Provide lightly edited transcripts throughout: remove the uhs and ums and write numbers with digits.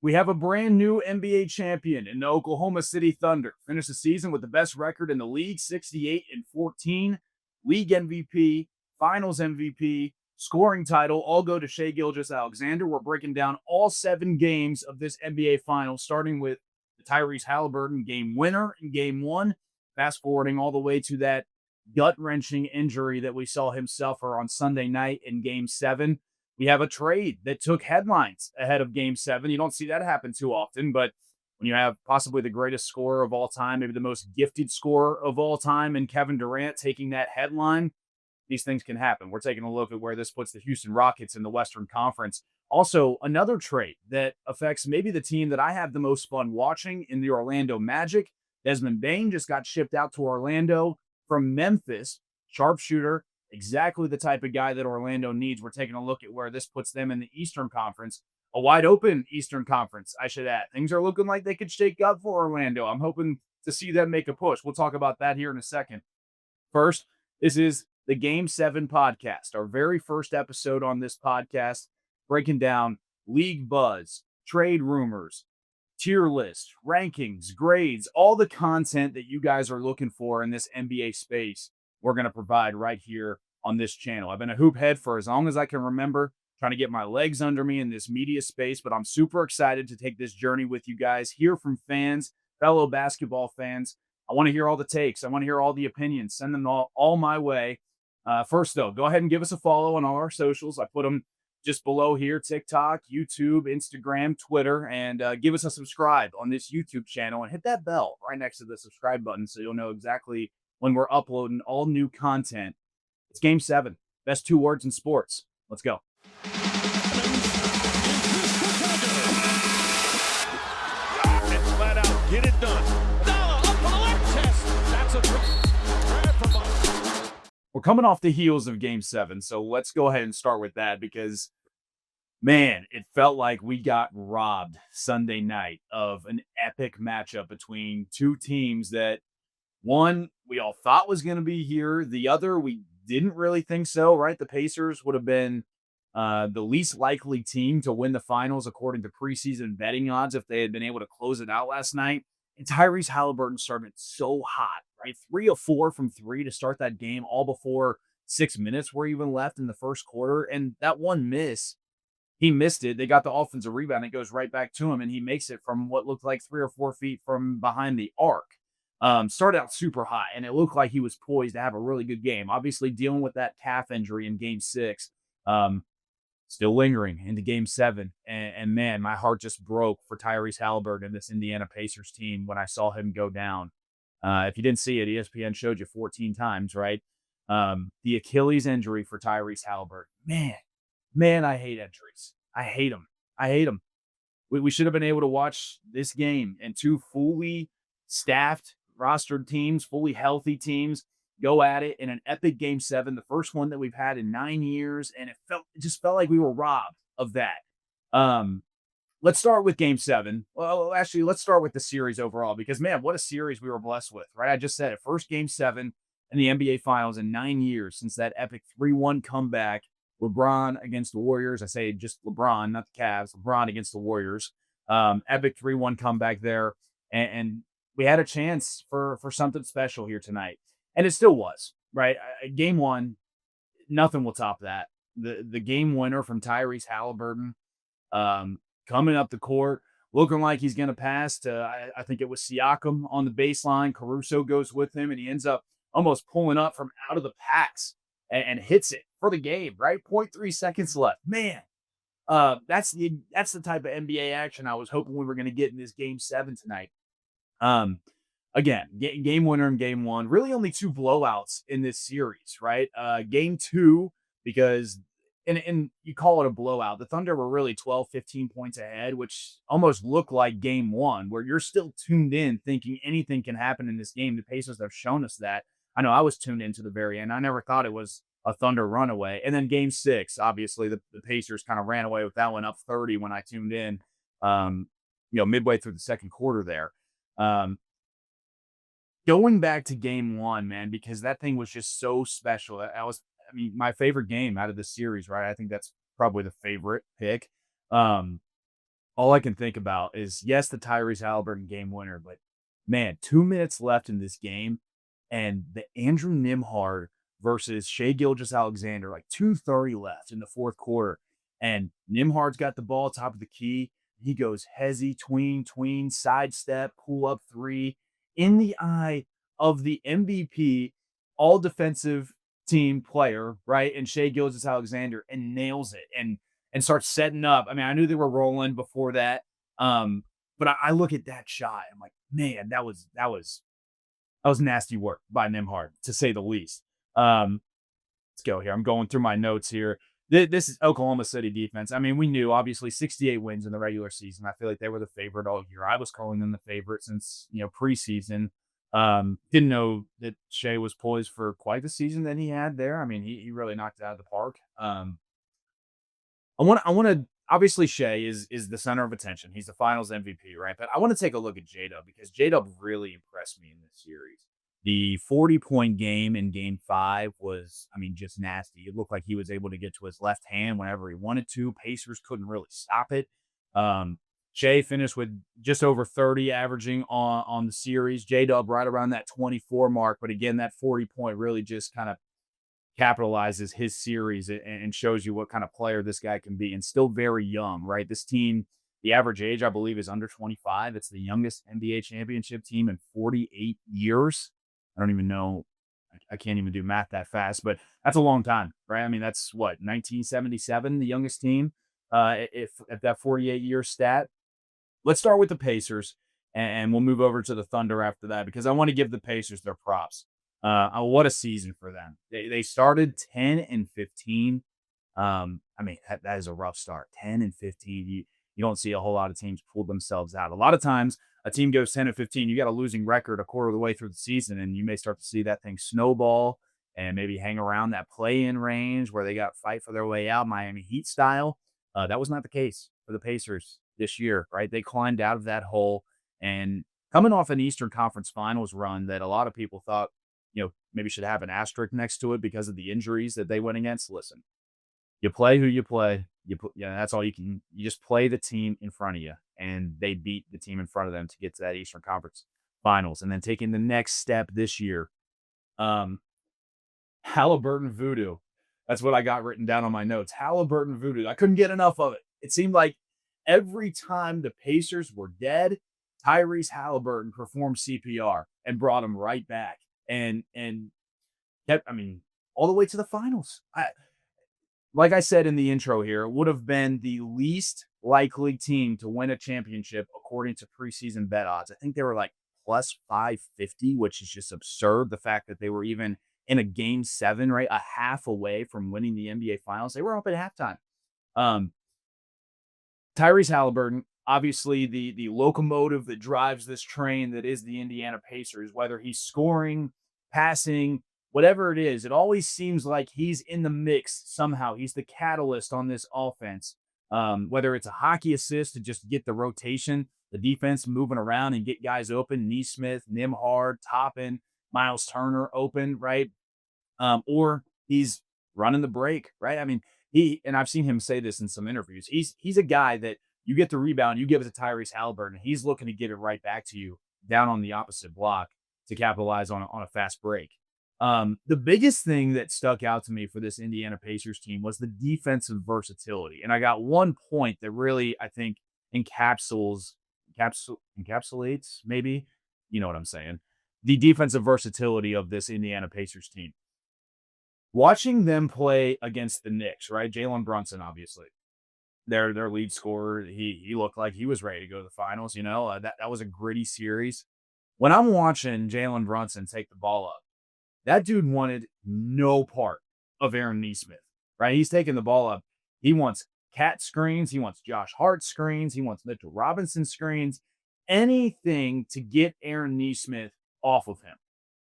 We have a brand new NBA champion in the Oklahoma City Thunder. Finished the season with the best record in the league, 68-14, league MVP, finals MVP, scoring title, all go to Shai Gilgeous-Alexander. We're breaking down all 7 games of this NBA Finals, starting with the Tyrese Haliburton game winner in game 1, fast forwarding all the way to that gut-wrenching injury that we saw him suffer on Sunday night in game 7. We have a trade that took headlines ahead of game 7. You don't see that happen too often, but when you have possibly the greatest scorer of all time, maybe the most gifted scorer of all time, and Kevin Durant taking that headline, these things can happen. We're taking a look at where this puts the Houston Rockets in the Western Conference. Also, another trade that affects maybe the team that I have the most fun watching in the Orlando Magic. Desmond Bane just got shipped out to Orlando from Memphis, sharpshooter, exactly the type of guy that Orlando needs. We're taking a look at where this puts them in the Eastern Conference, a wide open Eastern Conference, I should add. Things are looking like they could shake up for Orlando. I'm hoping to see them make a push. We'll talk about that here in a second. First, this is the Game 7 podcast, our very first episode on this podcast, breaking down league buzz, trade rumors, tier list, rankings, grades, all the content that you guys are looking for in this NBA space. We're going to provide right here on this channel. I've been a hoop head for as long as I can remember, trying to get my legs under me in this media space, but I'm super excited to take this journey with you guys, hear from fans, fellow basketball fans. I want to hear all the takes. I want to hear all the opinions. Send them all my way. First, though, go ahead and give us a follow on all our socials. I put them just below here: TikTok, YouTube, Instagram, Twitter, and give us a subscribe on this YouTube channel and hit that bell right next to the subscribe button so you'll know exactly when we're uploading all new content. It's Game 7. Best 2 words in sports. Let's go. And flat out, get it done. Up for the left test. That's a We're coming off the heels of Game 7, so let's go ahead and start with that because, man, it felt like we got robbed Sunday night of an epic matchup between two teams that, one, we all thought was going to be here. The other, we didn't really think so, right? The Pacers would have been the least likely team to win the finals according to preseason betting odds if they had been able to close it out last night. And Tyrese Haliburton started so hot, right? 3 of 4 from 3 to start that game, all before 6 minutes were even left in the first quarter. And that one miss, he missed it. They got the offensive rebound. It goes right back to him, and he makes it from what looked like 3 or 4 feet from behind the arc. Started out super hot, and it looked like he was poised to have a really good game. Obviously, dealing with that calf injury in Game 6, still lingering into Game 7. And man, my heart just broke for Tyrese Haliburton and this Indiana Pacers team when I saw him go down. If you didn't see it, ESPN showed you 14 times, right? The Achilles injury for Tyrese Haliburton. Man, I hate injuries. I hate them. We should have been able to watch this game and 2 fully staffed, rostered teams, fully healthy teams go at it in an epic Game 7, the first one that we've had in 9 years, and it just felt like we were robbed of that. Let's start with Game 7. Well, actually, let's start with the series overall because, man, what a series we were blessed with, right? I just said it. First Game 7 in the NBA Finals in 9 years since that epic 3-1 comeback. LeBron against the Warriors. I say just LeBron, not the Cavs. LeBron against the Warriors. Epic 3-1 comeback there. And we had a chance for something special here tonight. And it still was, right? Game 1, nothing will top that. The game winner from Tyrese Haliburton, coming up the court, looking like he's going to pass to, I think it was Siakam on the baseline. Caruso goes with him, and he ends up almost pulling up from out of the pass and hits it for the game, right? 0.3 seconds left. Man, that's the type of NBA action I was hoping we were going to get in this Game 7 tonight. Again, game winner in Game 1. Really only 2 blowouts in this series, right? Game 2, because and you call it a blowout. The Thunder were really 12, 15 points ahead, which almost looked like Game 1, where you're still tuned in thinking anything can happen in this game. The Pacers have shown us that. I know I was tuned in to the very end. I never thought it was a Thunder runaway. And then Game 6, obviously, the Pacers kind of ran away with that one up 30 when I tuned in, midway through the second quarter there. Going back to Game 1, man, because that thing was just so special. My favorite game out of the series, right? I think that's probably the favorite pick. All I can think about is, yes, the Tyrese Haliburton game winner, but man, 2 minutes left in this game, and the Andrew Nimhard versus Shai Gilgeous-Alexander, like 2:30 left in the fourth quarter, and Nimhard's got the ball top of the key. He goes hezzy, tween, sidestep, pull up three in the eye of the MVP, all defensive team player, right? And Shai Gilgeous-Alexander, and nails it and starts setting up. I mean, I knew they were rolling before that. But I look at that shot. I'm like, man, that was nasty work by Nimhard, to say the least. Let's go here. I'm going through my notes here. This is Oklahoma City defense. I mean, we knew obviously 68 wins in the regular season. I feel like they were the favorite all year. I was calling them the favorite since preseason. Didn't know that Shai was poised for quite the season that he had there. I mean, he really knocked it out of the park. I want to obviously Shai is the center of attention. He's the Finals MVP, right? But I want to take a look at J-Dub because J-Dub really impressed me in this series. The 40-point game in Game 5 was, I mean, just nasty. It looked like he was able to get to his left hand whenever he wanted to. Pacers couldn't really stop it. Shai finished with just over 30 averaging on the series. J-Dub right around that 24 mark. But again, that 40-point really just kind of capitalizes his series and shows you what kind of player this guy can be, and still very young, right? This team, the average age, I believe, is under 25. It's the youngest NBA championship team in 48 years. I don't even know. I can't even do math that fast, but that's a long time, right? I mean, that's what, 1977, the youngest team, if at that 48-year stat. Let's start with the Pacers, and we'll move over to the Thunder after that because I want to give the Pacers their props. What a season for them. They started 10-15. I mean, that is a rough start. 10-15. You don't see a whole lot of teams pull themselves out. A lot of times a team goes 10-15. You got a losing record a quarter of the way through the season, and you may start to see that thing snowball and maybe hang around that play-in range where they got to fight for their way out, Miami Heat style. That was not the case for the Pacers this year, right? They climbed out of that hole, and coming off an Eastern Conference Finals run that a lot of people thought, maybe should have an asterisk next to it because of the injuries that they went against. Listen, you play who you play. That's all you can. You just play the team in front of you, and they beat the team in front of them to get to that Eastern Conference Finals, and then taking the next step this year. Haliburton voodoo. That's what I got written down on my notes. Haliburton voodoo. I couldn't get enough of it. It seemed like every time the Pacers were dead, Tyrese Haliburton performed CPR and brought them right back. And kept, I mean, all the way to the finals. Like I said in the intro here, it would have been the least likely team to win a championship according to preseason bet odds. I think they were like plus 550, which is just absurd. The fact that they were even in a game 7, right, a half away from winning the NBA Finals. They were up at halftime. Tyrese Haliburton, obviously the locomotive that drives this train that is the Indiana Pacers, whether he's scoring, passing, whatever it is, it always seems like he's in the mix somehow. He's the catalyst on this offense. Whether it's a hockey assist to just get the rotation, the defense moving around and get guys open, Nesmith, Nimhard, Toppin, Miles Turner open, right? Or he's running the break, right? I mean, and I've seen him say this in some interviews. He's a guy that you get the rebound, you give it to Tyrese Haliburton, he's looking to get it right back to you down on the opposite block to capitalize on a fast break. The biggest thing that stuck out to me for this Indiana Pacers team was the defensive versatility. And I got one point that really, I think, encapsulates, maybe, you know what I'm saying, the defensive versatility of this Indiana Pacers team. Watching them play against the Knicks, right? Jalen Brunson, obviously, their lead scorer. He looked like he was ready to go to the finals. That was a gritty series. When I'm watching Jalen Brunson take the ball up, that dude wanted no part of Aaron Nesmith, right? He's taking the ball up. He wants Cat screens. He wants Josh Hart screens. He wants Mitchell Robinson screens. Anything to get Aaron Nesmith off of him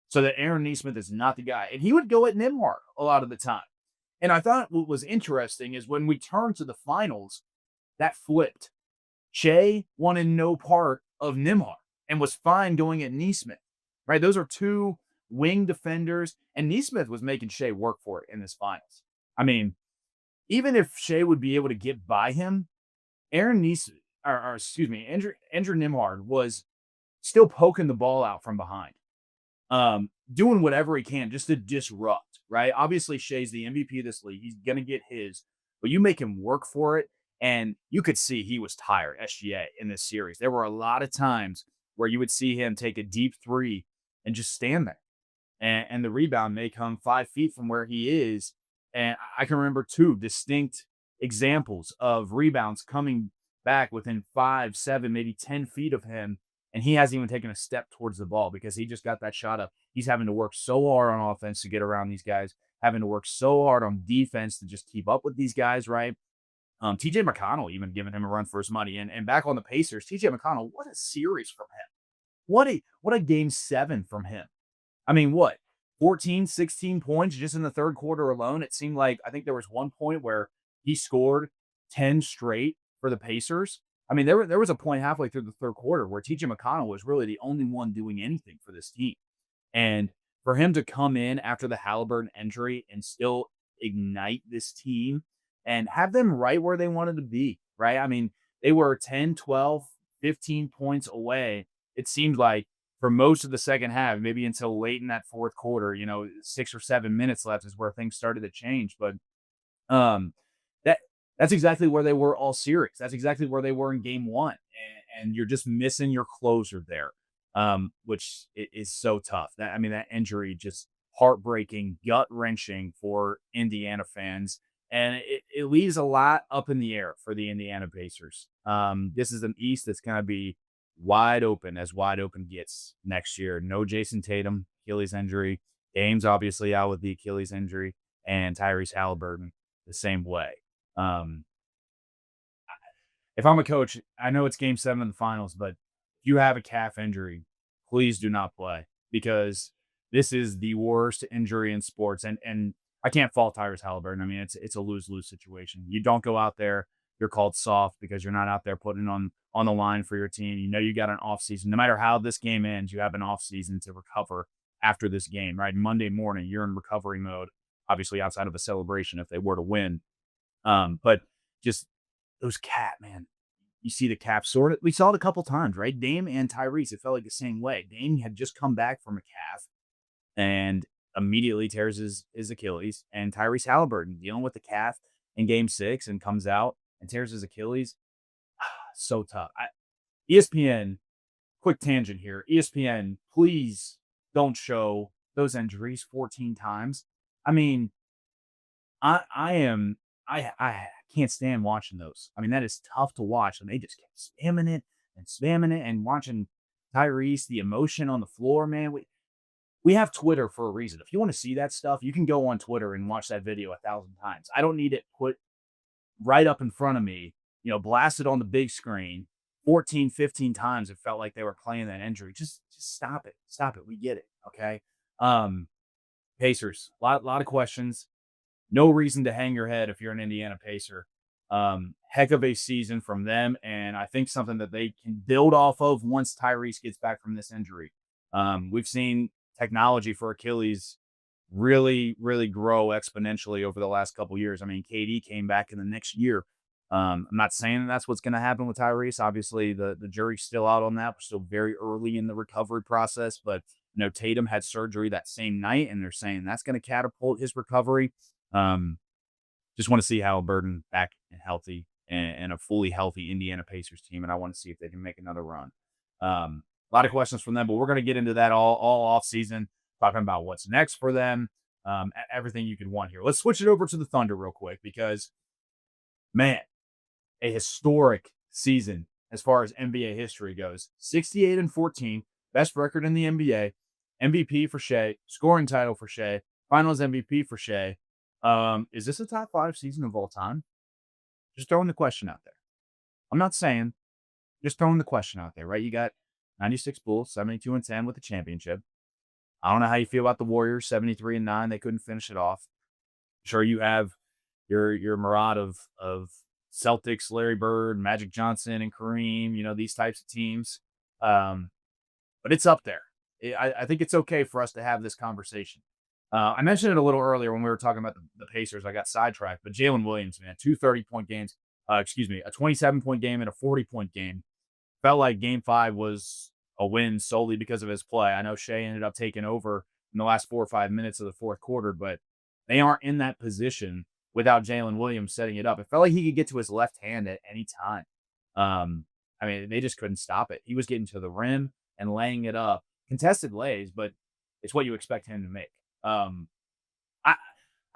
so that Aaron Nesmith is not the guy. And he would go at Nimhard a lot of the time. And I thought what was interesting is when we turned to the finals, that flipped. Shai wanted no part of Nimhard and was fine going at Nesmith, right? Those are two wing defenders, and Nesmith was making Shai work for it in this finals. I mean, even if Shai would be able to get by him, Aaron Nesmith, or excuse me, Andrew Nimhard was still poking the ball out from behind, doing whatever he can just to disrupt, right? Obviously, Shai's the MVP of this league. He's going to get his, but you make him work for it. And you could see he was tired, SGA, in this series. There were a lot of times where you would see him take a deep three and just stand there. And the rebound may come 5 feet from where he is. And I can remember two distinct examples of rebounds coming back within 5, 7, maybe 10 feet of him. And he hasn't even taken a step towards the ball because he just got that shot up. He's having to work so hard on offense to get around these guys, having to work so hard on defense to just keep up with these guys, right? TJ McConnell even giving him a run for his money. And back on the Pacers, TJ McConnell, what a series from him. What a game 7 from him. I mean, what? 14, 16 points just in the third quarter alone. It seemed like I think there was one point where he scored 10 straight for the Pacers. I mean, there was a point halfway through the third quarter where TJ McConnell was really the only one doing anything for this team. And for him to come in after the Haliburton injury and still ignite this team and have them right where they wanted to be, right? I mean, they were 10, 12, 15 points away. It seemed like for most of the second half, maybe until late in that fourth quarter, 6 or 7 minutes left is where things started to change. But um, that's exactly where they were all series. That's exactly where they were in game 1. And you're just missing your closer there, which is so tough. That injury just heartbreaking, gut-wrenching for Indiana fans. And it leaves a lot up in the air for the Indiana Pacers. This is an East that's going to be wide open gets next year. No Jason Tatum, Achilles injury. Dame's obviously out with the Achilles injury, and Tyrese Haliburton the same way. If I'm a coach, I know it's game 7 in the finals, but if you have a calf injury, please do not play because this is the worst injury in sports. And I can't fault Tyrese Haliburton. I mean, it's a lose-lose situation. You don't go out there, you're called soft because you're not out there putting on the line for your team. You know you got an offseason. No matter how this game ends, you have an offseason to recover after this game, right? Monday morning, you're in recovery mode, obviously outside of a celebration if they were to win. But just those man, you see the cap sort of, we saw it a couple times, right? Dame and Tyrese, it felt like the same way. Dame had just come back from a calf and immediately tears his Achilles, and Tyrese Haliburton dealing with the calf in game 6 and comes out and tears his Achilles. So tough. ESPN, quick tangent here. ESPN, please don't show those injuries 14 times. I mean, I can't stand watching those. I mean, that is tough to watch. And they just kept spamming it and watching Tyrese, the emotion on the floor, man. We have Twitter for a reason. If you want to see that stuff, you can go on Twitter and watch that video 1,000 times. I don't need it put right up in front of me, blasted on the big screen 14, 15 times. It felt like they were playing that injury. Just stop it. Stop it. We get it. Okay. Pacers, lot of questions. No reason to hang your head if you're an Indiana Pacer. Heck of a season from them, and I think something that they can build off of once Tyrese gets back from this injury. We've seen technology for Achilles really, really grow exponentially over the last couple years. I mean, KD came back in the next year. I'm not saying that's what's going to happen with Tyrese. Obviously, the jury's still out on that. We're still very early in the recovery process, but Tatum had surgery that same night, and they're saying that's going to catapult his recovery. Just want to see Haliburton back and healthy and a fully healthy Indiana Pacers team, and I want to see if they can make another run. A lot of questions from them, but we're going to get into that all off season, talking about what's next for them, everything you could want here. Let's switch it over to the Thunder real quick because, man, a historic season as far as NBA history goes. 68-14, best record in the NBA, MVP for Shai, scoring title for Shai, Finals MVP for Shai. Is this a top 5 season of all time? Just throwing the question out there. I'm not saying, just throwing the question out there, right? You got 96 Bulls, 72-10 with the championship. I don't know how you feel about the Warriors, 73-9. They couldn't finish it off. Sure, you have your mirage of Celtics, Larry Bird, Magic Johnson, and Kareem, these types of teams. But it's up there. I think it's okay for us to have this conversation. I mentioned it a little earlier when we were talking about the Pacers. I got sidetracked, but Jalen Williams, man, 2 30-point games. a 27-point game and a 40-point game. Felt like game 5 was a win solely because of his play. I know Shai ended up taking over in the last 4 or 5 minutes of the fourth quarter, but they aren't in that position without Jalen Williams setting it up. It felt like he could get to his left hand at any time. I mean, they just couldn't stop it. He was getting to the rim and laying it up. Contested lays, but it's what you expect him to make. I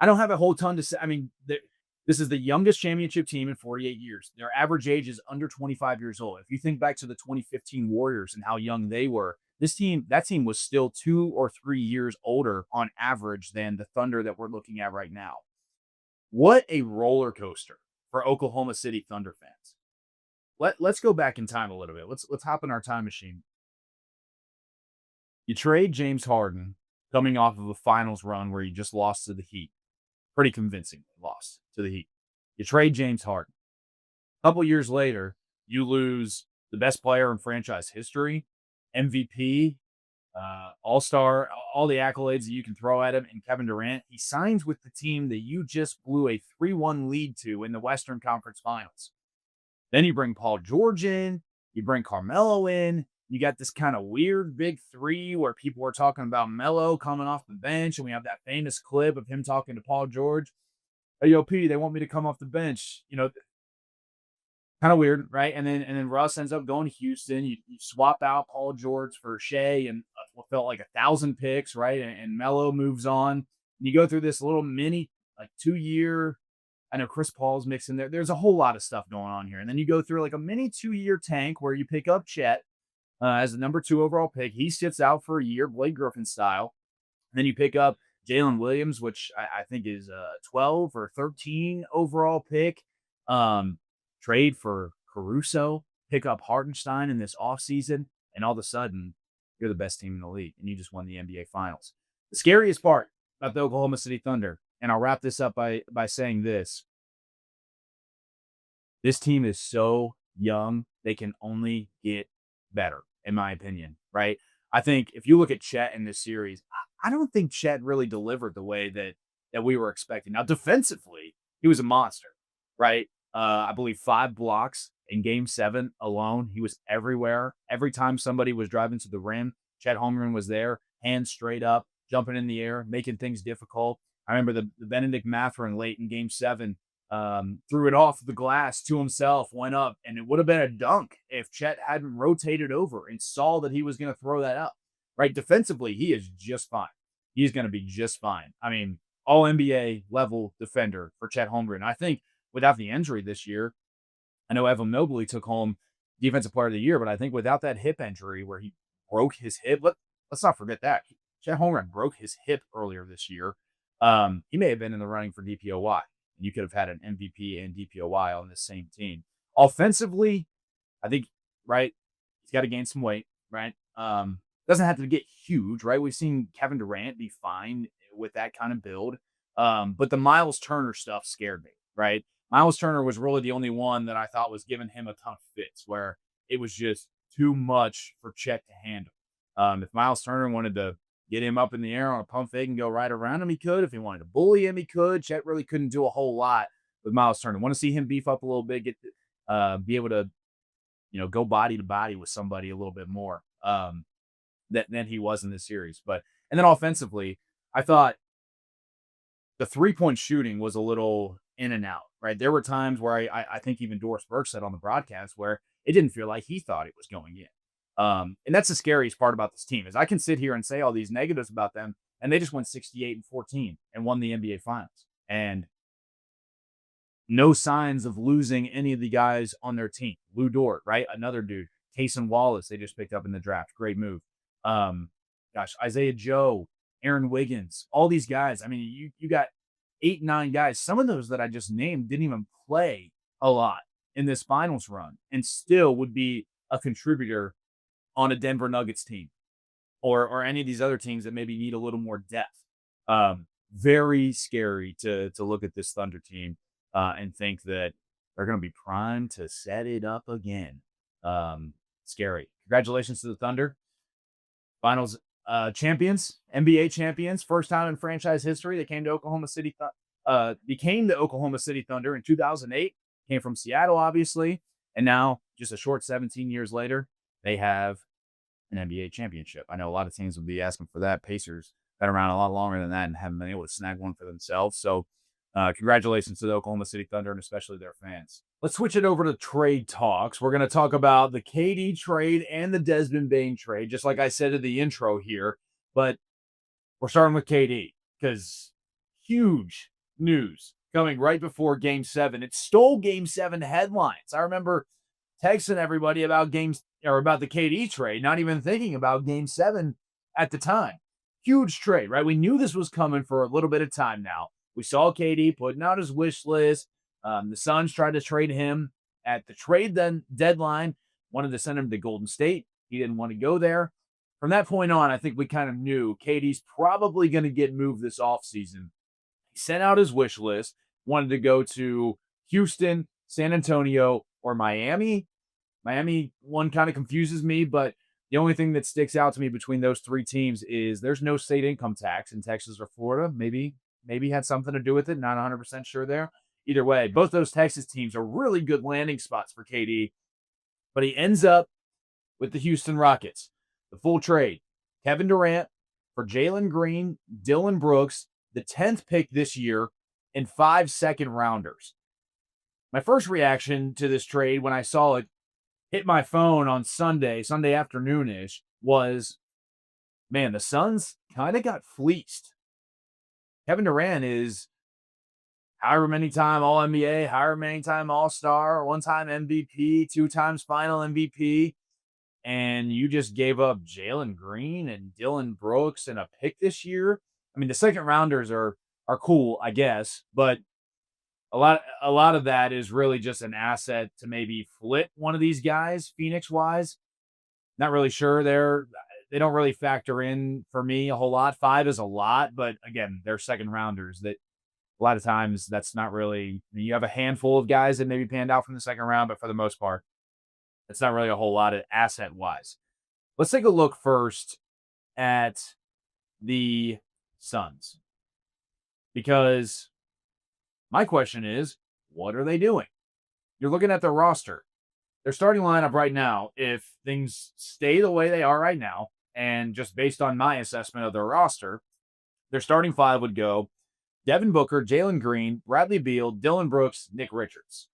I don't have a whole ton to say. I mean, this is the youngest championship team in 48 years. Their average age is under 25 years old. If you think back to the 2015 Warriors and how young they were, that team was still 2 or 3 years older on average than the Thunder that we're looking at right now. What a roller coaster for Oklahoma City Thunder fans. Let's go back in time a little bit. Let's hop in our time machine. You trade James Harden coming off of a finals run where you just lost to the Heat. Pretty convincingly lost to the Heat. You trade James Harden. A couple years later, you lose the best player in franchise history, MVP, All-Star, all the accolades that you can throw at him, and Kevin Durant. He signs with the team that you just blew a 3-1 lead to in the Western Conference Finals. Then you bring Paul George in, you bring Carmelo in, you got this kind of weird big three where people are talking about Melo coming off the bench, and we have that famous clip of him talking to Paul George. Hey, yo, P, they want me to come off the bench. Kind of weird, right? And then Russ ends up going to Houston. You swap out Paul George for Shai and what felt like 1,000 picks, right? And Melo moves on. And you go through this little mini, like 2-year. I know Chris Paul's mixing there. There's a whole lot of stuff going on here. And then you go through like a mini 2-year tank where you pick up Chet as the number 2 overall pick. He sits out for a year, Blake Griffin style. And then you pick up Jalen Williams, which I think is a 12 or 13 overall pick. Trade for Caruso, pick up Hartenstein in this offseason, and all of a sudden, you're the best team in the league, and you just won the NBA Finals. The scariest part about the Oklahoma City Thunder, and I'll wrap this up by saying this. This team is so young, they can only get better, in my opinion, right? I think if you look at Chet in this series, I don't think Chet really delivered the way that we were expecting. Now, defensively, he was a monster, right? I believe 5 blocks in game 7 alone. He was everywhere. Every time somebody was driving to the rim, Chet Holmgren was there, hands straight up, jumping in the air, making things difficult. I remember the Benedict Mathurin late in game 7 threw it off the glass to himself, went up, and it would have been a dunk if Chet hadn't rotated over and saw that he was going to throw that up. Right? Defensively, he is just fine. He's going to be just fine. I mean, all NBA level defender for Chet Holmgren. I think without the injury this year, I know Evan Mobley took home Defensive Player of the Year, but I think without that hip injury where he broke his hip, let's not forget that. Chet Holmgren broke his hip earlier this year. He may have been in the running for DPOY. You could have had an MVP and DPOY on the same team. Offensively, I think, right, he's got to gain some weight, right? Doesn't have to get huge, right? We've seen Kevin Durant be fine with that kind of build. But the Miles Turner stuff scared me, right? Miles Turner was really the only one that I thought was giving him a ton of fits where it was just too much for Chet to handle. If Miles Turner wanted to get him up in the air on a pump fake and go right around him, he could. If he wanted to bully him, he could. Chet really couldn't do a whole lot with Miles Turner. Want to see him beef up a little bit, be able to, go body to body with somebody a little bit more than he was in this series. And then offensively, I thought the 3-point shooting was a little in and out, right? There were times where I think even Doris Burke said on the broadcast where it didn't feel like he thought it was going in. And that's the scariest part about this team is I can sit here and say all these negatives about them, and they just went 68-14 and won the NBA Finals. And no signs of losing any of the guys on their team. Lou Dort, right? Another dude. Cason Wallace, they just picked up in the draft. Great move. Isaiah Joe, Aaron Wiggins, all these guys. I mean, you got 8, 9 guys. Some of those that I just named didn't even play a lot in this finals run and still would be a contributor on a Denver Nuggets team or any of these other teams that maybe need a little more depth. Very scary to look at this Thunder team and think that they're going to be primed to set it up again. Scary. Congratulations to the Thunder. Finals champions, NBA champions, first time in franchise history. They became the Oklahoma City Thunder in 2008. came from Seattle, obviously. And now, just a short 17 years later, they have an NBA championship. I know a lot of teams would be asking for that. Pacers been around a lot longer than that and haven't been able to snag one for themselves. So, congratulations to the Oklahoma City Thunder and especially their fans. Let's switch it over to trade talks. We're going to talk about the KD trade and the Desmond Bane trade, just like I said in the intro here. But we're starting with KD because huge news coming right before Game 7. It stole Game 7 headlines. I remember texting everybody about about the KD trade, not even thinking about Game 7 at the time. Huge trade, right? We knew this was coming for a little bit of time now. We saw KD putting out his wish list. The Suns tried to trade him at the trade deadline, wanted to send him to Golden State. He didn't want to go there. From that point on, I think we kind of knew KD's probably going to get moved this offseason. He sent out his wish list, wanted to go to Houston, San Antonio, or Miami. Miami one kind of confuses me, but the only thing that sticks out to me between those three teams is there's no state income tax in Texas or Florida. Maybe had something to do with it. Not 100% sure there. Either way, both those Texas teams are really good landing spots for KD. But he ends up with the Houston Rockets. The full trade. Kevin Durant for Jalen Green, Dillon Brooks, the 10th pick this year, and 5 second-rounders. My first reaction to this trade when I saw it hit my phone on Sunday afternoon-ish, was, man, the Suns kind of got fleeced. Kevin Durant is however many time All-NBA, however many time All-Star, one-time MVP, 2 times final MVP, and you just gave up Jalen Green and Dillon Brooks and a pick this year. I mean, the second-rounders are cool, I guess, but a lot of that is really just an asset to maybe flip one of these guys, Phoenix-wise. Not really sure. They don't really factor in for me a whole lot. 5 is a lot, but again, they're second-rounders that a lot of times that's not really – you have a handful of guys that maybe panned out from the second round, but for the most part, it's not really a whole lot of asset-wise. Let's take a look first at the Suns, because – my question is, what are they doing? You're looking at their roster. Their starting lineup right now, if things stay the way they are right now, and just based on my assessment of their roster, their starting 5 would go Devin Booker, Jalen Green, Bradley Beal, Dillon Brooks, Nick Richards.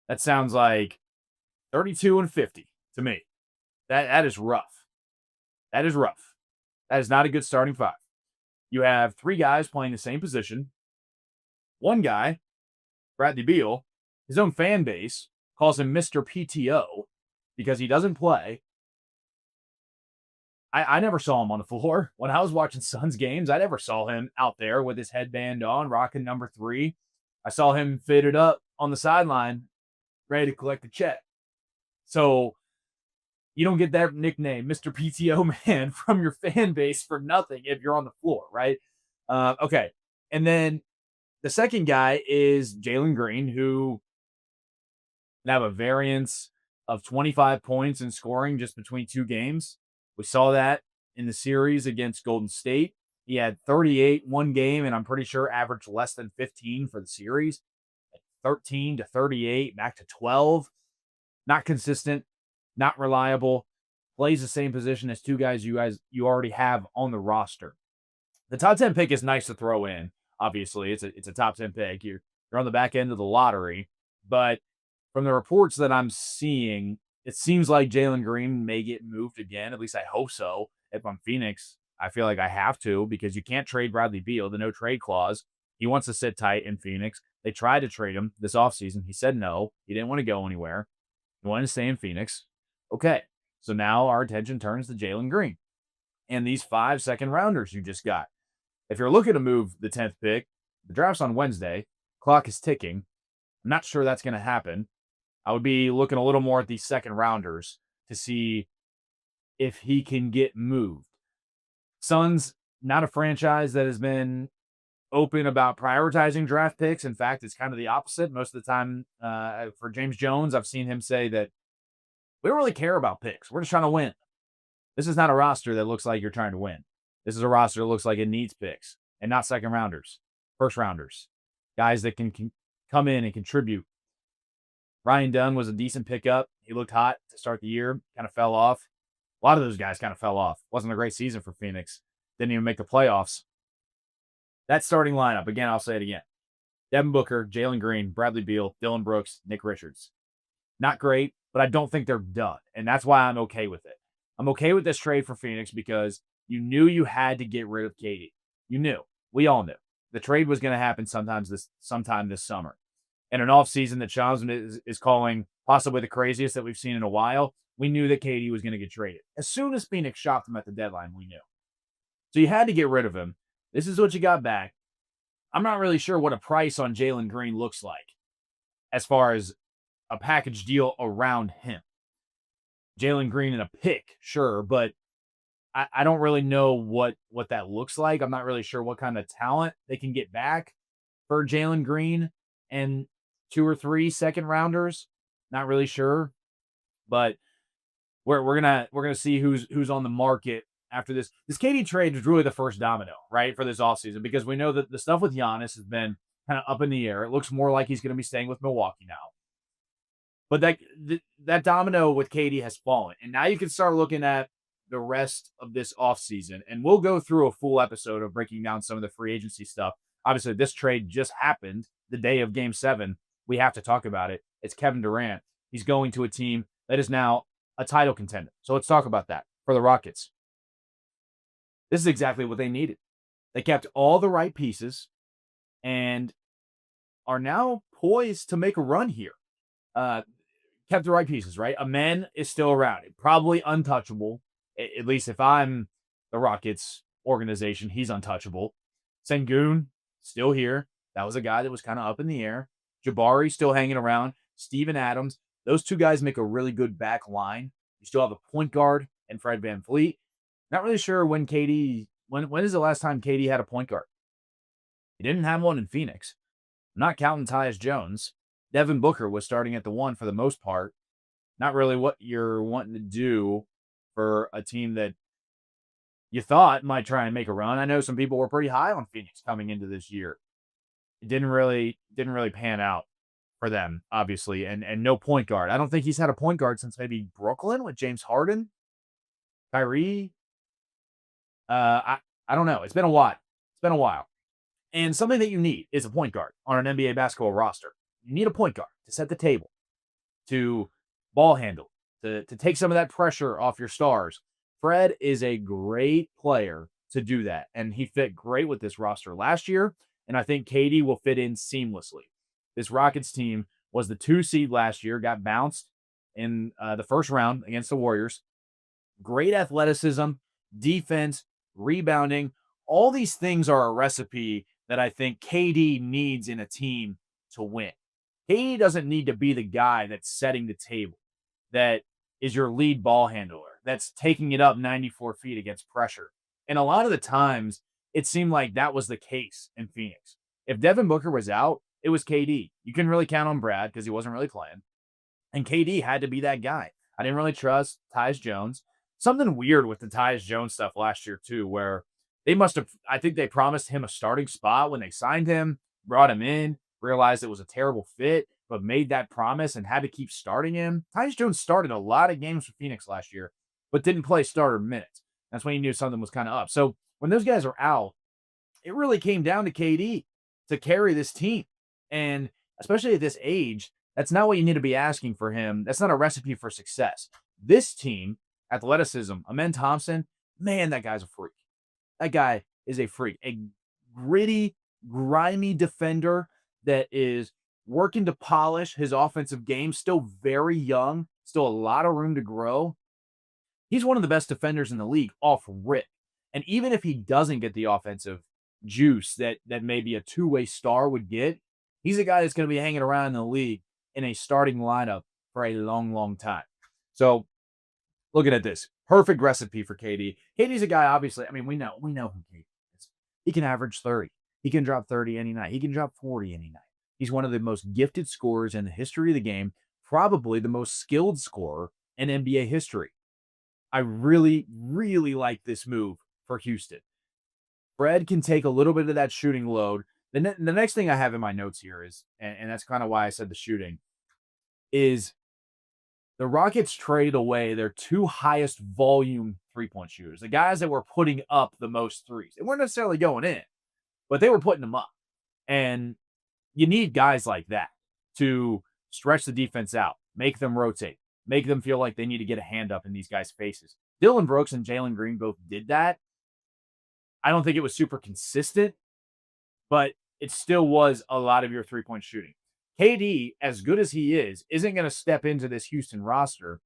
That sounds like 32 and 50 to me. That is rough. That is rough. That is not a good starting 5. You have 3 guys playing the same position. One guy, Bradley Beal, his own fan base calls him Mr. PTO because he doesn't play. I never saw him on the floor. When I was watching Suns games, I never saw him out there with his headband on, rocking number 3. I saw him fitted up on the sideline, ready to collect the check. So you don't get that nickname, Mr. PTO man, from your fan base for nothing if you're on the floor, right? Okay. And then the second guy is Jalen Green, who have a variance of 25 points in scoring just between 2 games. We saw that in the series against Golden State. He had 38 one game, and I'm pretty sure averaged less than 15 for the series. 13 to 38, back to 12. Not consistent, not reliable. Plays the same position as 2 guys you already have on the roster. The top 10 pick is nice to throw in. Obviously, it's a top 10 pick. You're on the back end of the lottery. But from the reports that I'm seeing, it seems like Jalen Green may get moved again. At least I hope so. If I'm Phoenix, I feel like I have to, because you can't trade Bradley Beal, the no trade clause. He wants to sit tight in Phoenix. They tried to trade him this offseason. He said no. He didn't want to go anywhere. He wanted to stay in Phoenix. Okay, so now our attention turns to Jalen Green and these 5 second-rounders you just got. If you're looking to move the 10th pick, the draft's on Wednesday. Clock is ticking. I'm not sure that's going to happen. I would be looking a little more at these second-rounders to see if he can get moved. Suns, not a franchise that has been open about prioritizing draft picks. In fact, it's kind of the opposite. Most of the time, for James Jones, I've seen him say that we don't really care about picks. We're just trying to win. This is not a roster that looks like you're trying to win. This is a roster that looks like it needs picks and not second rounders, first rounders, guys that can come in and contribute. Ryan Dunn was a decent pickup. He looked hot to start the year, kind of fell off. A lot of those guys kind of fell off. Wasn't a great season for Phoenix. Didn't even make the playoffs. That starting lineup, again, I'll say it again. Devin Booker, Jalen Green, Bradley Beal, Dylan Brooks, Nick Richards. Not great, but I don't think they're done. And that's why I'm okay with it. I'm okay with this trade for Phoenix because you knew you had to get rid of KD. You knew. We all knew. The trade was going to happen sometime this summer. And an offseason that Sean is calling possibly the craziest that we've seen in a while, we knew that KD was going to get traded. As soon as Phoenix shopped him at the deadline, we knew. So you had to get rid of him. This is what you got back. I'm not really sure what a price on Jalen Green looks like as far as a package deal around him. Jalen Green and a pick, sure, but I don't really know what that looks like. I'm not really sure what kind of talent they can get back for Jalen Green and 2 or 3 second rounders. Not really sure, but we're gonna see who's on the market after this. This KD trade is really the first domino, right, for this offseason, because we know that the stuff with Giannis has been kind of up in the air. It looks more like he's going to be staying with Milwaukee now. But that domino with KD has fallen. And now you can start looking at the rest of this offseason. And we'll go through a full episode of breaking down some of the free agency stuff. Obviously, this trade just happened the day of Game 7. We have to talk about it. It's Kevin Durant. He's going to a team that is now a title contender. So let's talk about that for the Rockets. This is exactly what they needed. They kept all the right pieces and are now poised to make a run here. Kept the right pieces, right? Amen is still around. Probably untouchable. At least if I'm the Rockets organization, he's untouchable. Sengun, still here. That was a guy that was kind of up in the air. Jabari still hanging around. Steven Adams. Those two guys make a really good back line. You still have a point guard and Fred VanVleet. Not really sure when is the last time KD had a point guard? He didn't have one in Phoenix. I'm not counting Tyus Jones. Devin Booker was starting at the 1 for the most part. Not really what you're wanting to do for a team that you thought might try and make a run. I know some people were pretty high on Phoenix coming into this year. It didn't really pan out for them, obviously, and no point guard. I don't think he's had a point guard since maybe Brooklyn with James Harden, Kyrie. I don't know. It's been a while. And something that you need is a point guard on an NBA basketball roster. You need a point guard to set the table, to ball handle, to take some of that pressure off your stars. Fred is a great player to do that, and he fit great with this roster last year, and I think KD will fit in seamlessly. This Rockets team was the 2 seed last year, got bounced in the first round against the Warriors. Great athleticism, defense, rebounding. All these things are a recipe that I think KD needs in a team to win. KD doesn't need to be the guy that's setting the table, that is your lead ball handler, that's taking it up 94 feet against pressure. And a lot of the times, it seemed like that was the case in Phoenix. If Devin Booker was out, it was KD. You couldn't really count on Brad because he wasn't really playing. And KD had to be that guy. I didn't really trust Tyus Jones. Something weird with the Tyus Jones stuff last year, too, where I think they promised him a starting spot when they signed him, brought him in, realized it was a terrible fit, but made that promise and had to keep starting him. Tyus Jones started a lot of games for Phoenix last year, but didn't play starter minutes. That's when you knew something was kind of up. So when those guys are out, it really came down to KD to carry this team. And especially at this age, that's not what you need to be asking for him. That's not a recipe for success. This team, athleticism, Amen Thompson, man, that guy's a freak. That guy is a freak. A gritty, grimy defender that is working to polish his offensive game. Still very young. Still a lot of room to grow. He's one of the best defenders in the league off rip. And even if he doesn't get the offensive juice that maybe a two-way star would get, he's a guy that's going to be hanging around in the league in a starting lineup for a long, long time. So looking at this, perfect recipe for KD. KD's a guy, obviously, I mean, we know who KD is. He can average 30. He can drop 30 any night. He can drop 40 any night. He's one of the most gifted scorers in the history of the game, probably the most skilled scorer in NBA history. I really, really like this move for Houston. Fred can take a little bit of that shooting load The next thing I have in my notes here is, and that's kind of why I said the shooting, is the Rockets traded away their two highest volume three-point shooters, the guys that were putting up the most threes. They weren't necessarily going in, but they were putting them up. And you need guys like that to stretch the defense out, make them rotate, make them feel like they need to get a hand up in these guys' faces. Dylan Brooks and Jalen Green both did that. I don't think it was super consistent, but it still was a lot of your three-point shooting. KD, as good as he is, isn't going to step into this Houston roster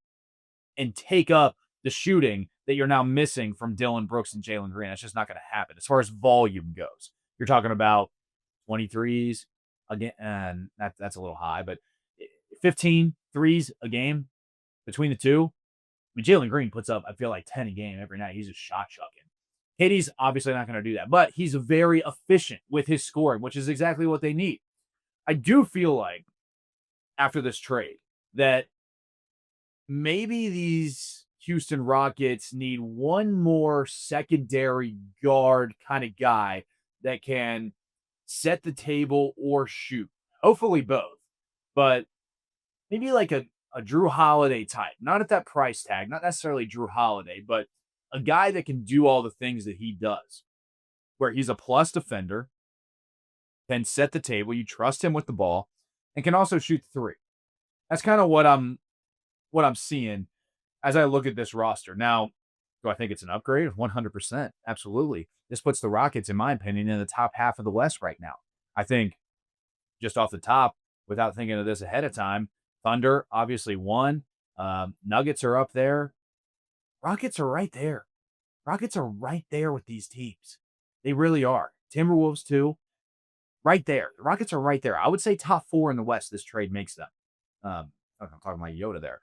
and take up the shooting that you're now missing from Dylan Brooks and Jalen Green. That's just not going to happen. As far as volume goes, you're talking about 23s again, and that's a little high, but 15 threes a game between the two. I mean, Jalen Green puts up, I feel like 10 a game every night. He's just shot chucking. KD's obviously not going to do that, but he's very efficient with his scoring, which is exactly what they need. I do feel like after this trade that maybe these Houston Rockets need one more secondary guard kind of guy that can set the table or shoot. Hopefully both, but maybe like a Drew Holiday type, not at that price tag, not necessarily Drew Holiday, but a guy that can do all the things that he does, where he's a plus defender, can set the table, you trust him with the ball, and can also shoot three. That's kind of what I'm seeing as I look at this roster. Now, do I think it's an upgrade? 100%. Absolutely. This puts the Rockets, in my opinion, in the top half of the West right now. I think just off the top, without thinking of this ahead of time, Thunder, obviously one. Nuggets are up there. Rockets are right there. Rockets are right there with these teams. They really are. Timberwolves, too. Right there. The Rockets are right there. I would say top four in the West, this trade makes them. I'm talking about Yoda there.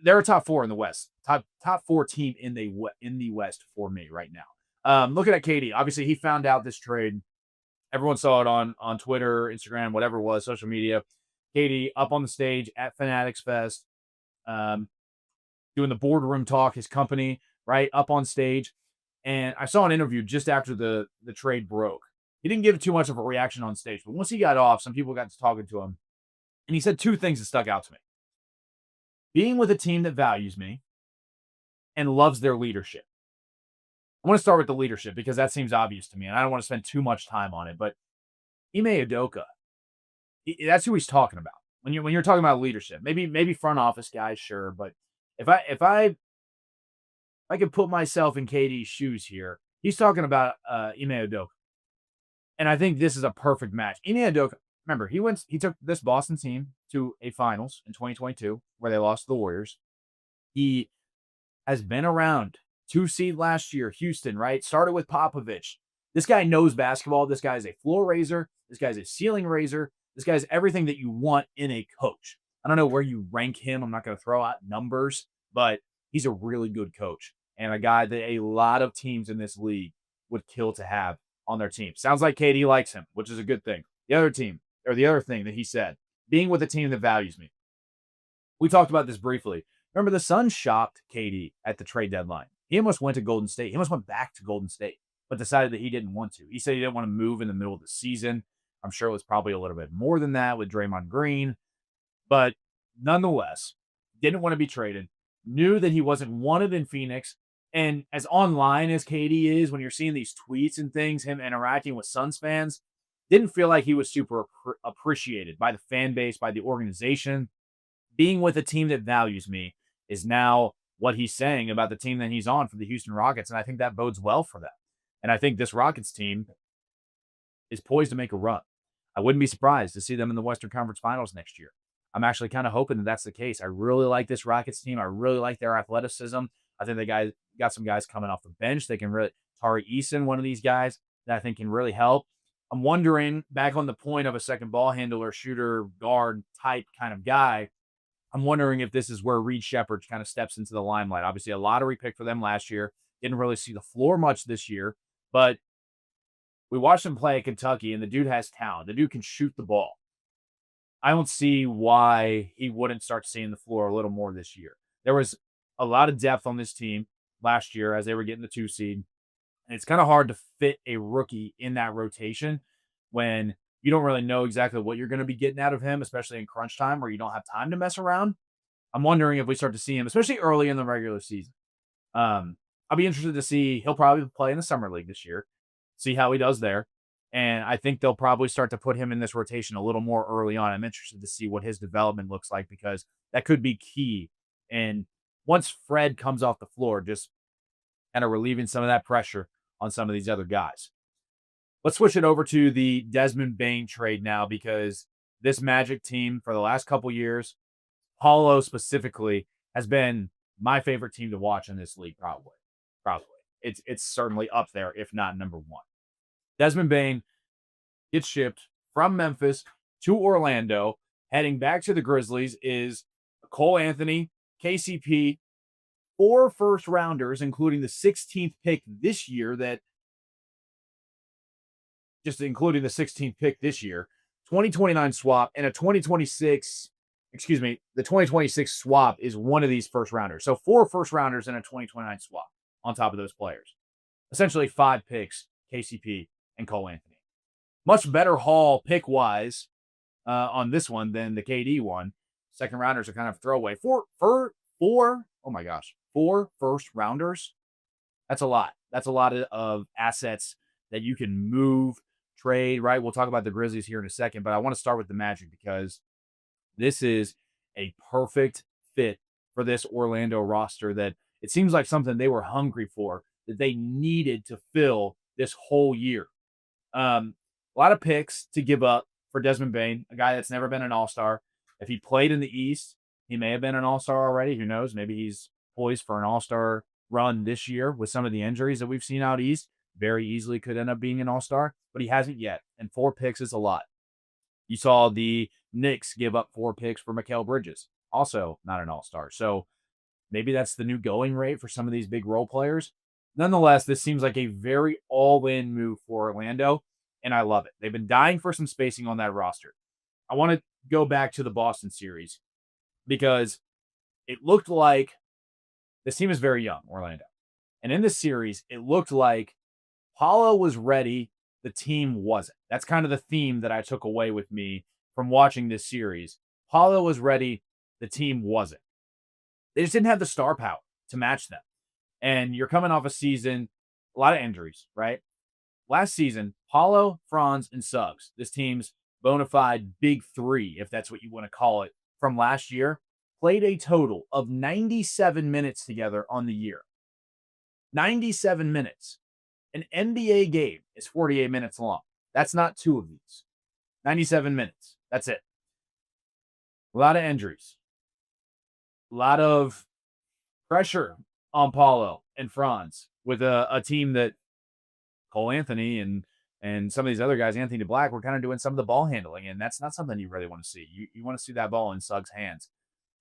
They're a top four in the West. Top four team in the West for me right now. Looking at KD, obviously he found out this trade. Everyone saw it on Twitter, Instagram, whatever it was, social media. KD up on the stage at Fanatics Fest, doing the boardroom talk, his company, right, up on stage. And I saw an interview just after the trade broke. He didn't give too much of a reaction on stage, but once he got off, some people got to talking to him. And he said two things that stuck out to me. Being with a team that values me and loves their leadership. I want to start with the leadership because that seems obvious to me, and I don't want to spend too much time on it. But Ime Udoka, that's who he's talking about. When you're talking about leadership, maybe front office guys, sure. But if I could put myself in KD's shoes here, he's talking about Ime Udoka. And I think this is a perfect match. Ime Udoka, remember, he took this Boston team to a finals in 2022 where they lost to the Warriors. He has been around 2 seed last year, Houston, right? Started with Popovich. This guy knows basketball. This guy is a floor raiser. This guy's a ceiling raiser. This guy's everything that you want in a coach. I don't know where you rank him. I'm not going to throw out numbers, but he's a really good coach and a guy that a lot of teams in this league would kill to have on their team. Sounds like KD likes him, which is a good thing. The other thing that he said, being with a team that values me. We talked about this briefly. Remember, the Suns shopped KD at the trade deadline. He almost went to Golden State. He almost went back to Golden State, but decided that he didn't want to. He said he didn't want to move in the middle of the season. I'm sure it was probably a little bit more than that with Draymond Green, but nonetheless, didn't want to be traded, knew that he wasn't wanted in Phoenix. And as online as KD is, when you're seeing these tweets and things, him interacting with Suns fans, didn't feel like he was super appreciated by the fan base, by the organization. Being with a team that values me is now what he's saying about the team that he's on for the Houston Rockets. And I think that bodes well for them. And I think this Rockets team is poised to make a run. I wouldn't be surprised to see them in the Western Conference Finals next year. I'm actually kind of hoping that that's the case. I really like this Rockets team. I really like their athleticism. I think they got some guys coming off the bench. They can really, Tari Eason, one of these guys that I think can really help. I'm wondering, back on the point of a second ball handler, shooter, guard type kind of guy, I'm wondering if this is where Reed Shepherd kind of steps into the limelight. Obviously, a lottery pick for them last year. Didn't really see the floor much this year, but we watched him play at Kentucky, and the dude has talent. The dude can shoot the ball. I don't see why he wouldn't start seeing the floor a little more this year. There was a lot of depth on this team last year as they were getting the 2 seed. And it's kind of hard to fit a rookie in that rotation when you don't really know exactly what you're going to be getting out of him, especially in crunch time where you don't have time to mess around. I'm wondering if we start to see him, especially early in the regular season. I'll be interested to see. He'll probably play in the summer league this year, see how he does there. And I think they'll probably start to put him in this rotation a little more early on. I'm interested to see what his development looks like because that could be key. And once Fred comes off the floor, just kind of relieving some of that pressure on some of these other guys. Let's switch it over to the Desmond Bane trade now because this Magic team for the last couple years, Paulo specifically, has been my favorite team to watch in this league, probably. Probably. It's certainly up there, if not number one. Desmond Bane gets shipped from Memphis to Orlando, heading back to the Grizzlies is Cole Anthony, KCP, 4 first rounders, including the 16th pick this year, including the 16th pick this year, 2029 swap, and a 2026, the 2026 swap is one of these first rounders. So 4 first rounders and a 2029 swap on top of those players. Essentially 5 picks, KCP and Cole Anthony. Much better haul pick-wise on this one than the KD one. Second rounders are kind of throwaway. Four, oh my gosh, 4 first rounders. That's a lot. That's a lot of assets that you can move, trade, right? We'll talk about the Grizzlies here in a second, but I want to start with the Magic because this is a perfect fit for this Orlando roster that it seems like something they were hungry for, that they needed to fill this whole year. A lot of picks to give up for Desmond Bane, a guy that's never been an all-star. If he played in the East, he may have been an all-star already. Who knows? Maybe he's poised for an all-star run this year with some of the injuries that we've seen out East. Very easily could end up being an all-star, but he hasn't yet. And 4 picks is a lot. You saw the Knicks give up 4 picks for Mikal Bridges, also not an all-star. So maybe that's the new going rate for some of these big role players. Nonetheless, this seems like a very all-in move for Orlando, and I love it. They've been dying for some spacing on that roster. I want to go back to the Boston series because it looked like this team is very young, Orlando. And in this series, it looked like Paulo was ready, the team wasn't. That's kind of the theme that I took away with me from watching this series. Paulo was ready, the team wasn't. They just didn't have the star power to match them. And you're coming off a season, a lot of injuries, right? Last season, Paulo, Franz, and Suggs, this team's bona fide big 3, if that's what you want to call it, from last year, played a total of 97 minutes together on the year. 97 minutes. An NBA game is 48 minutes long. That's not 2 of these. 97 minutes. That's it. A lot of injuries. A lot of pressure on Paulo and Franz with a team that Cole Anthony and some of these other guys, Anthony Black, were kind of doing some of the ball handling, and that's not something you really want to see. You want to see that ball in Suggs' hands.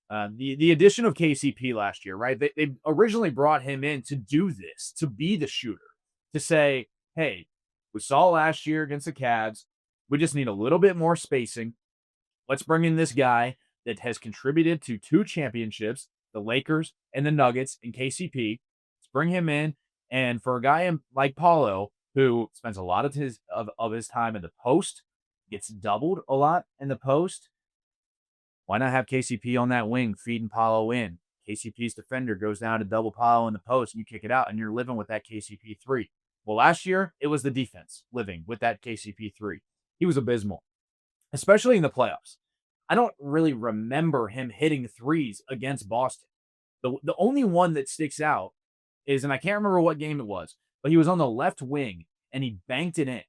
The addition of KCP last year, right? They originally brought him in to do this, to be the shooter, to say, hey, we saw last year against the Cavs, we just need a little bit more spacing. Let's bring in this guy that has contributed to 2 championships, the Lakers and the Nuggets, and KCP. Let's bring him in, and for a guy like Paulo, who spends a lot of his time in the post, gets doubled a lot in the post, why not have KCP on that wing feeding Paulo in? KCP's defender goes down to double Paulo in the post, and you kick it out, and you're living with that KCP 3. Well, last year, it was the defense living with that KCP 3. He was abysmal, especially in the playoffs. I don't really remember him hitting threes against Boston. The only one that sticks out is, and I can't remember what game it was, but he was on the left wing, and he banked it in.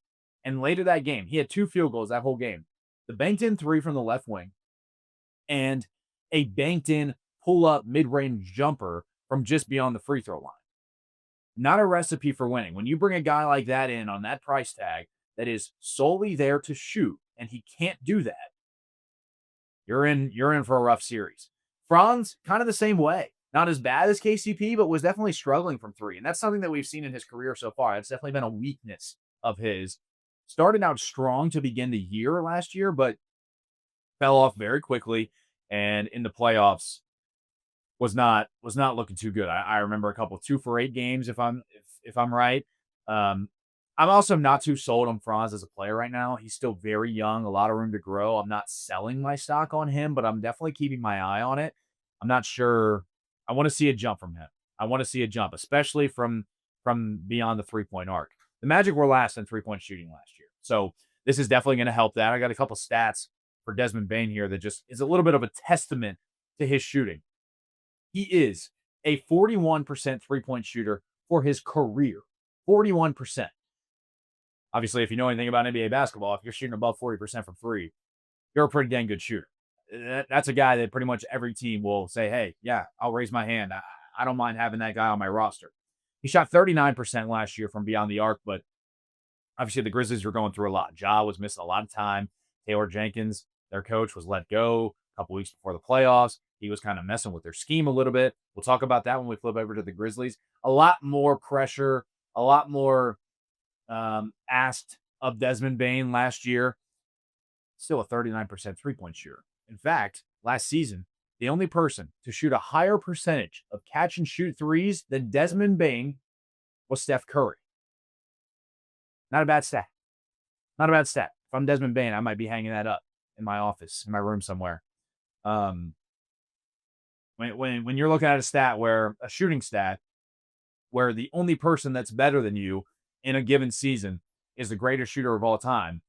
And later that game, he had 2 field goals that whole game. The banked in 3 from the left wing, and a banked in pull-up mid-range jumper from just beyond the free throw line. Not a recipe for winning. When you bring a guy like that in on that price tag that is solely there to shoot, and he can't do that, you're in for a rough series. Franz, kind of the same way. Not as bad as KCP, but was definitely struggling from 3. And that's something that we've seen in his career so far. It's definitely been a weakness of his. Started out strong to begin the year last year, but fell off very quickly. And in the playoffs, was not looking too good. I remember a couple 2 for 8 games, if I'm right. I'm also not too sold on Franz as a player right now. He's still very young, a lot of room to grow. I'm not selling my stock on him, but I'm definitely keeping my eye on it. I'm not sure. I want to see a jump from him. I want to see a jump, especially from beyond the 3-point arc. The Magic were last in 3-point shooting last year. So this is definitely going to help that. I got a couple stats for Desmond Bane here that just is a little bit of a testament to his shooting. He is a 41% 3-point shooter for his career. 41%. Obviously, if you know anything about NBA basketball, if you're shooting above 40% from three, you're a pretty dang good shooter. That's a guy that pretty much every team will say, hey, yeah, I'll raise my hand. I don't mind having that guy on my roster. He shot 39% last year from beyond the arc, but obviously the Grizzlies were going through a lot. Ja was missing a lot of time. Taylor Jenkins, their coach, was let go a couple weeks before the playoffs. He was kind of messing with their scheme a little bit. We'll talk about that when we flip over to the Grizzlies. A lot more pressure, a lot more asked of Desmond Bane last year. Still a 39% 3-point shooter. In fact, last season, the only person to shoot a higher percentage of catch and shoot threes than Desmond Bane was Steph Curry. Not a bad stat. Not a bad stat. If I'm Desmond Bane, I might be hanging that up in my office, in my room somewhere. When you're looking at a shooting stat, where the only person that's better than you in a given season is the greatest shooter of all time,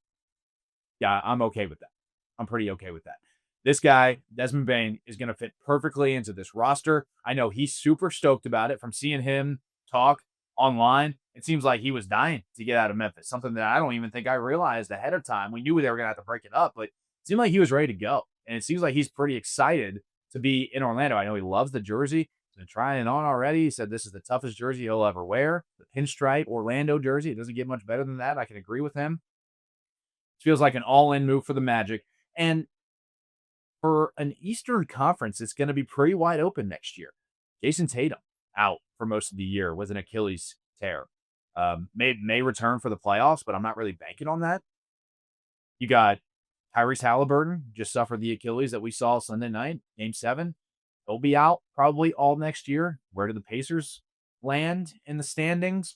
yeah, I'm okay with that. I'm pretty okay with that. This guy, Desmond Bane, is going to fit perfectly into this roster. I know he's super stoked about it from seeing him talk online. It seems like he was dying to get out of Memphis, something that I don't even think I realized ahead of time. We knew they were going to have to break it up, but it seemed like he was ready to go. And it seems like he's pretty excited to be in Orlando. I know he loves the jersey. He's been trying it on already. He said this is the toughest jersey he'll ever wear. The pinstripe Orlando jersey. It doesn't get much better than that. I can agree with him. It feels like an all-in move for the Magic. And for an Eastern Conference, it's going to be pretty wide open next year. Jason Tatum out for most of the year with an Achilles tear. May return for the playoffs, but I'm not really banking on that. You got Tyrese Haliburton, just suffered the Achilles that we saw Sunday night, Game 7. He'll be out probably all next year. Where do the Pacers land in the standings?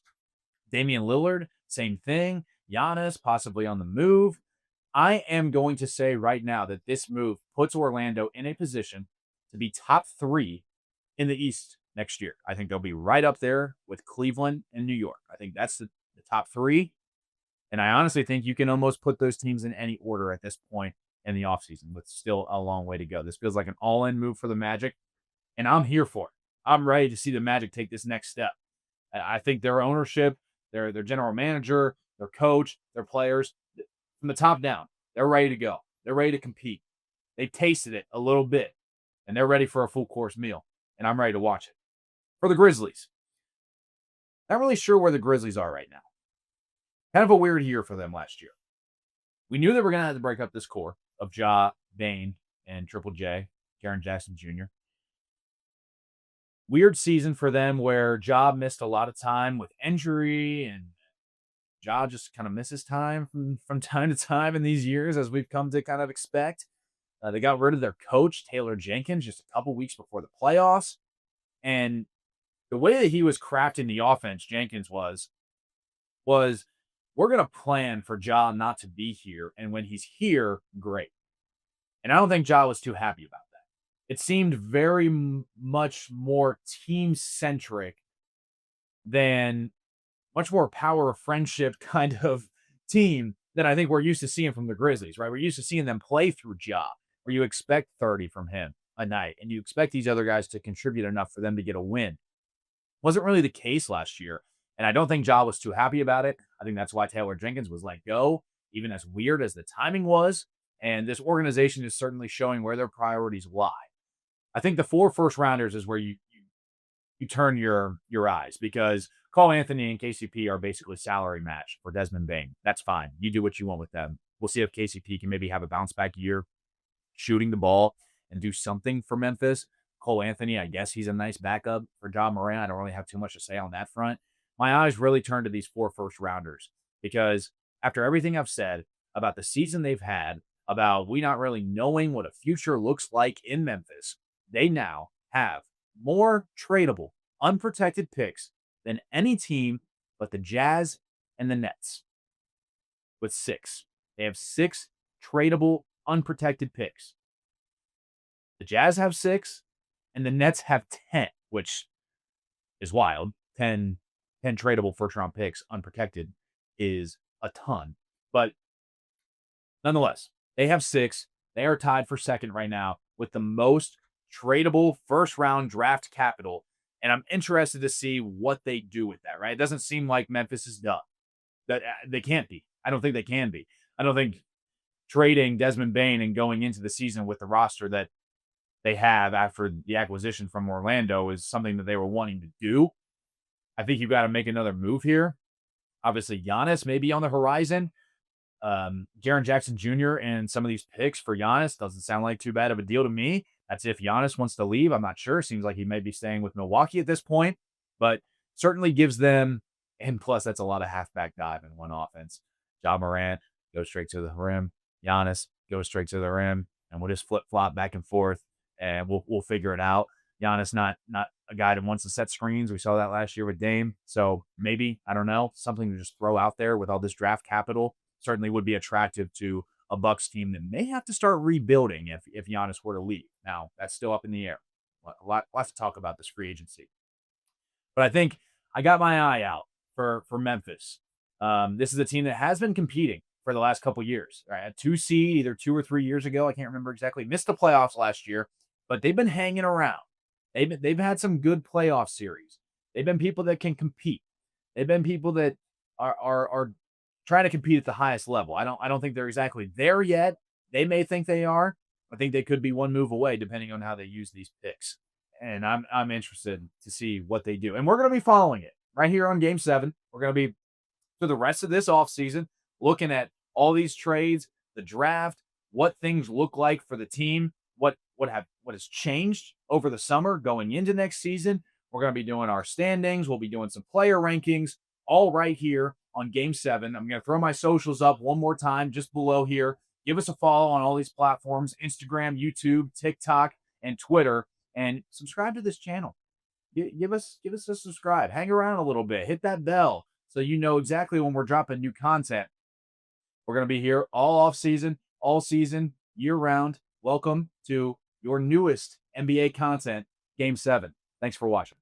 Damian Lillard, same thing. Giannis, possibly on the move. I am going to say right now that this move puts Orlando in a position to be top 3 in the East next year. I think they'll be right up there with Cleveland and New York. I think that's the top 3. And I honestly think you can almost put those teams in any order at this point in the offseason with still a long way to go. This feels like an all-in move for the Magic, and I'm here for it. I'm ready to see the Magic take this next step. I think their ownership, their general manager, their coach, their players, from the top down, they're ready to go. They're ready to compete. They've tasted it a little bit, and they're ready for a full course meal, and I'm ready to watch it. For the Grizzlies, not really sure where the Grizzlies are right now. Kind of a weird year for them last year. We knew they were going to have to break up this core of Ja, Bane, and Triple J, Jaren Jackson Jr. Weird season for them where Ja missed a lot of time with injury, and Ja just kind of misses time from time to time in these years, as we've come to kind of expect. They got rid of their coach, Taylor Jenkins, just a couple weeks before the playoffs. And the way that he was crafting the offense, Jenkins was we're going to plan for Ja not to be here. And when he's here, great. And I don't think Ja was too happy about that. It seemed very much more team-centric than much more power of friendship kind of team than I think we're used to seeing from the Grizzlies, right? We're used to seeing them play through Ja, where you expect 30 from him a night, and you expect these other guys to contribute enough for them to get a win. Wasn't really the case last year, and I don't think Ja was too happy about it. I think that's why Taylor Jenkins was let go, even as weird as the timing was, and this organization is certainly showing where their priorities lie. I think the 4 first-rounders is where you turn your eyes, because Cole Anthony and KCP are basically salary match for Desmond Bane. That's fine. You do what you want with them. We'll see if KCP can maybe have a bounce back year shooting the ball and do something for Memphis. Cole Anthony, I guess he's a nice backup for Ja Morant. I don't really have too much to say on that front. My eyes really turn to these 4 first-rounders, because after everything I've said about the season they've had, about we not really knowing what a future looks like in Memphis, they now have more tradable, unprotected picks than any team but the Jazz and the Nets with 6. They have 6 tradable, unprotected picks. The Jazz have 6, and the Nets have 10, which is wild. 10 tradable first-round picks unprotected is a ton. But nonetheless, they have 6. They are tied for second right now with the most tradable first-round draft capital. And I'm interested to see what they do with that, right? It doesn't seem like Memphis is done. That they can't be. I don't think they can be. I don't think trading Desmond Bane and going into the season with the roster that they have after the acquisition from Orlando is something that they were wanting to do. I think you've got to make another move here. Obviously, Giannis may be on the horizon. Jaren Jackson Jr. and some of these picks for Giannis doesn't sound like too bad of a deal to me. That's if Giannis wants to leave. I'm not sure. Seems like he may be staying with Milwaukee at this point, but certainly gives them, and plus that's a lot of halfback dive in one offense. Ja Morant goes straight to the rim. Giannis goes straight to the rim, and we'll just flip-flop back and forth, and we'll figure it out. Giannis not a guy that wants to set screens. We saw that last year with Dame. So maybe, I don't know, something to just throw out there with all this draft capital certainly would be attractive to a Bucks team that may have to start rebuilding if Giannis were to leave. Now, that's still up in the air. Lots to talk about this free agency. But I think I got my eye out for Memphis. This is a team that has been competing for the last couple years. Right? A 2 seed either 2 or 3 years ago. I can't remember exactly. Missed the playoffs last year, but they've been hanging around. They've had some good playoff series. They've been people that can compete. They've been people that are trying to compete at the highest level. I don't think they're exactly there yet. They may think they are. I think they could be one move away depending on how they use these picks. And I'm interested to see what they do. And we're going to be following it right here on Game 7. We're going to be for the rest of this offseason looking at all these trades, the draft, what things look like for the team, what has changed over the summer going into next season. We're going to be doing our standings. We'll be doing some player rankings all right here on Game 7. I'm going to throw my socials up one more time just below here. Give us a follow on all these platforms, Instagram, YouTube, TikTok, and Twitter, and subscribe to this channel. Give us a subscribe. Hang around a little bit. Hit that bell so you know exactly when we're dropping new content. We're going to be here all off season, all season, year round. Welcome to your newest NBA content, Game 7. Thanks for watching.